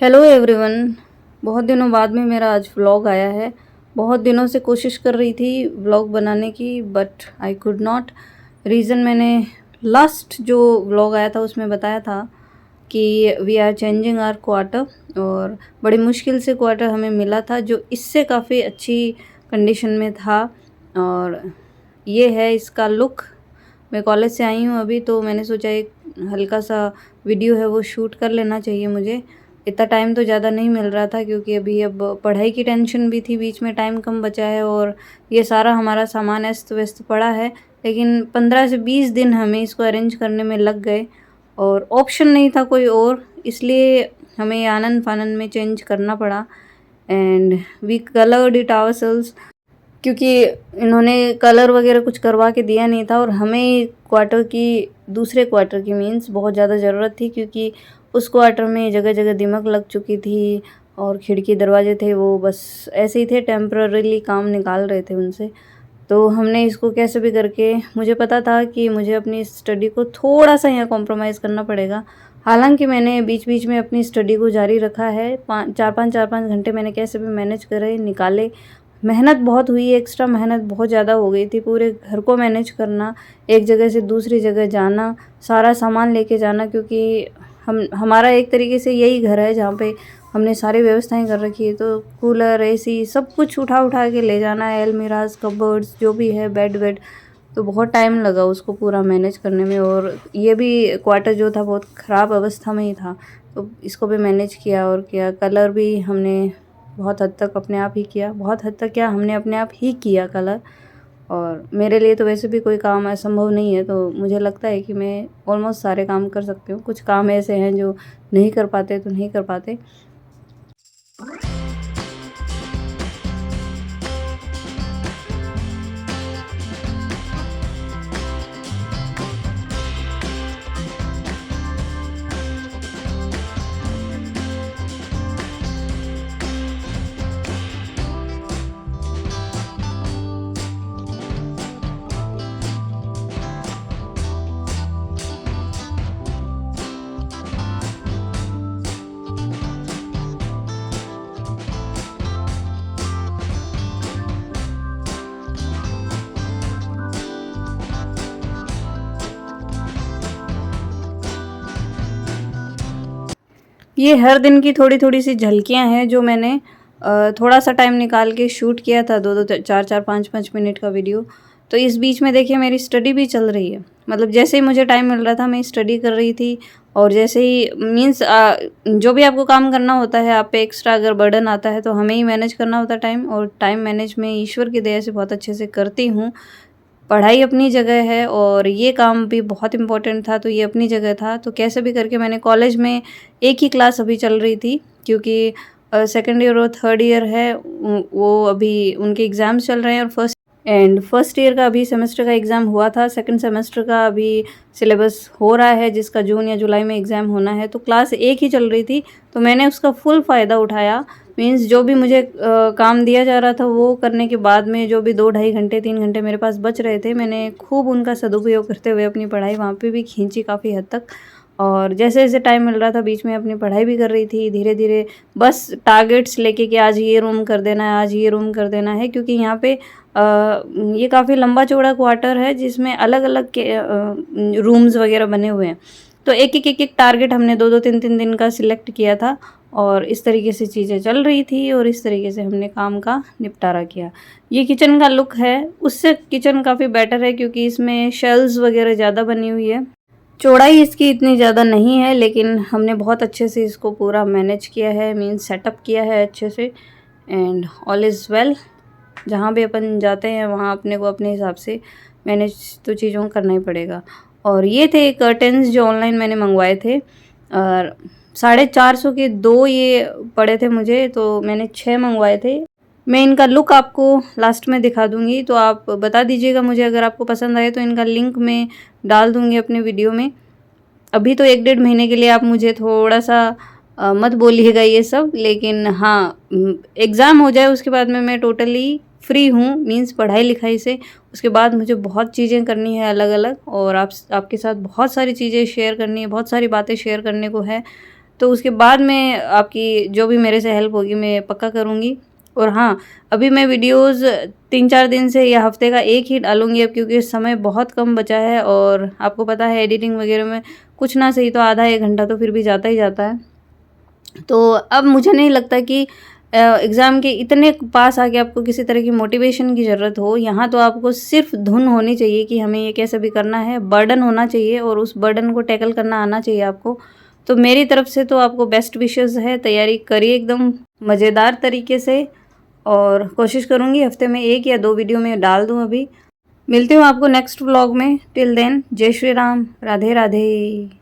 Hello everyone. बहुत दिनों बाद में मेरा आज व्लॉग आया है। बहुत दिनों से कोशिश कर रही थी व्लॉग बनाने की, but I could not. Reason मैंने लास्ट जो व्लॉग आया था उसमें बताया था कि we are changing our quarter, और बड़ी मुश्किल से क्वार्टर हमें मिला था जो इससे काफ़ी अच्छी कंडीशन में था। और ये है इसका लुक। मैं कॉलेज से आई हूँ अभी, तो मैंने सोचा एक हल्का सा वीडियो है वो शूट कर लेना चाहिए मुझे। इतना टाइम तो ज़्यादा नहीं मिल रहा था क्योंकि अभी अब पढ़ाई की टेंशन भी थी, बीच में टाइम कम बचा है और ये सारा हमारा सामान अस्त व्यस्त पड़ा है। लेकिन 15 से 20 दिन हमें इसको अरेंज करने में लग गए और ऑप्शन नहीं था कोई और, इसलिए हमें आनन फानन में चेंज करना पड़ा। And we coloured it ourselves, क्योंकि इन्होंने कलर वगैरह कुछ करवा के दिया नहीं था और हमें दूसरे क्वार्टर की मीन्स बहुत ज़्यादा ज़रूरत थी, क्योंकि उस क्वार्टर में जगह जगह दीमक लग चुकी थी और खिड़की दरवाजे थे वो बस ऐसे ही थे, टेम्पररीली काम निकाल रहे थे उनसे। तो हमने इसको कैसे भी करके, मुझे पता था कि मुझे अपनी स्टडी को थोड़ा सा यहाँ कॉम्प्रोमाइज़ करना पड़ेगा। हालांकि मैंने बीच बीच में अपनी स्टडी को जारी रखा है। चार पाँच घंटे मैंने कैसे भी मैनेज करे निकाले। मेहनत बहुत हुई, एक्स्ट्रा मेहनत बहुत ज़्यादा हो गई थी। पूरे घर को मैनेज करना, एक जगह से दूसरी जगह जाना, सारा सामान लेके जाना, क्योंकि हमारा एक तरीके से यही घर है जहाँ पे हमने सारी व्यवस्थाएं कर रखी है। तो कूलर, एसी सब कुछ उठा उठा के ले जाना है, अलमीराज, कबर्ड्स जो भी है, बेड वेड। तो बहुत टाइम लगा उसको पूरा मैनेज करने में। और ये भी क्वार्टर जो था बहुत ख़राब अवस्था में ही था, तो इसको भी मैनेज किया और किया। कलर भी हमने बहुत हद तक अपने आप ही किया, बहुत हद तक क्या, हमने अपने आप ही किया कलर। और मेरे लिए तो वैसे भी कोई काम असंभव नहीं है, तो मुझे लगता है कि मैं ऑलमोस्ट सारे काम कर सकती हूँ। कुछ काम ऐसे हैं जो नहीं कर पाते तो नहीं कर पाते। ये हर दिन की थोड़ी थोड़ी सी झलकियाँ हैं जो मैंने थोड़ा सा टाइम निकाल के शूट किया था, 2-2 4-4 5-5 मिनट का वीडियो। तो इस बीच में देखिए मेरी स्टडी भी चल रही है। मतलब जैसे ही मुझे टाइम मिल रहा था मैं स्टडी कर रही थी। और जैसे ही मीन्स जो भी आपको काम करना होता है, आप पे एक्स्ट्रा अगर बर्डन आता है तो हमें ही मैनेज करना होता है टाइम। और टाइम मैनेज में ईश्वर की दया से बहुत अच्छे से करती हूँ। पढ़ाई अपनी जगह है और ये काम भी बहुत इम्पोर्टेंट था, तो ये अपनी जगह था। तो कैसे भी करके मैंने कॉलेज में एक ही क्लास अभी चल रही थी, क्योंकि सेकेंड ईयर और थर्ड ईयर है वो अभी उनके एग्ज़ाम्स चल रहे हैं। और फर्स्ट ईयर का अभी सेमेस्टर का एग्ज़ाम हुआ था, सेकंड सेमेस्टर का अभी सिलेबस हो रहा है जिसका जून या जुलाई में एग्ज़ाम होना है। तो क्लास एक ही चल रही थी, तो मैंने उसका फुल फ़ायदा उठाया। मीन्स जो भी मुझे काम दिया जा रहा था वो करने के बाद में जो भी 2-2.5 घंटे 3 घंटे मेरे पास बच रहे थे, मैंने खूब उनका सदुपयोग करते हुए अपनी पढ़ाई वहाँ पे भी खींची काफ़ी हद तक। और जैसे जैसे टाइम मिल रहा था बीच में अपनी पढ़ाई भी कर रही थी धीरे धीरे। बस टारगेट्स लेके कि आज ये रूम कर देना है, आज ये रूम कर देना है, क्योंकि यहाँ पे ये काफ़ी लंबा चौड़ा क्वार्टर है जिसमें अलग अलग के रूम्स वगैरह बने हुए हैं। तो एक एक टारगेट हमने 2-2 3-3 दिन का सिलेक्ट किया था और इस तरीके से चीज़ें चल रही थी और इस तरीके से हमने काम का निपटारा किया। ये किचन का लुक है, उससे किचन काफ़ी बेटर है क्योंकि इसमें शेल्व्स वगैरह ज़्यादा बनी हुई है। चौड़ाई इसकी इतनी ज़्यादा नहीं है, लेकिन हमने बहुत अच्छे से इसको पूरा मैनेज किया है, मीन्स सेटअप किया है अच्छे से। And all is well. जहाँ भी अपन जाते हैं वहाँ अपने को अपने हिसाब से मैनेज तो चीज़ों को करना ही पड़ेगा। और ये थे कर्टेंस जो ऑनलाइन मैंने मंगवाए थे, और 450 के 2 ये पड़े थे मुझे, तो मैंने 6 मंगवाए थे। मैं इनका लुक आपको लास्ट में दिखा दूँगी, तो आप बता दीजिएगा मुझे अगर आपको पसंद आए तो इनका लिंक मैं डाल दूँगी अपने वीडियो में। अभी तो 1-1.5 महीने के लिए आप मुझे थोड़ा सा मत बोलिएगा ये सब, लेकिन हाँ, एग्ज़ाम हो जाए उसके बाद में मैं टोटली फ्री हूँ, मीन्स पढ़ाई लिखाई से। उसके बाद मुझे बहुत चीज़ें करनी है अलग अलग, और आपके साथ बहुत सारी चीज़ें शेयर करनी है, बहुत सारी बातें शेयर करने को है। तो उसके बाद मैं आपकी जो भी मेरे से हेल्प होगी मैं पक्का करूँगी। और हाँ, अभी मैं वीडियोज़ 3-4 दिन से या हफ्ते का एक ही डालूँगी अब, क्योंकि समय बहुत कम बचा है और आपको पता है एडिटिंग वगैरह में कुछ ना सही तो आधा 1 घंटा तो फिर भी जाता ही जाता है। तो अब मुझे नहीं लगता कि एग्ज़ाम के इतने पास आके आपको किसी तरह की मोटिवेशन की ज़रूरत हो। यहाँ तो आपको सिर्फ धुन होनी चाहिए कि हमें ये कैसे भी करना है, बर्डन होना चाहिए और उस बर्डन को टैकल करना आना चाहिए आपको। तो मेरी तरफ से तो आपको बेस्ट विशेज़ है, तैयारी करिए एकदम मज़ेदार तरीके से और कोशिश करूँगी हफ्ते में 1 या 2 वीडियो मैं डाल दूँ अभी। मिलती हूँ आपको नेक्स्ट व्लॉग में। टिल देन जय श्री राम, राधे राधे।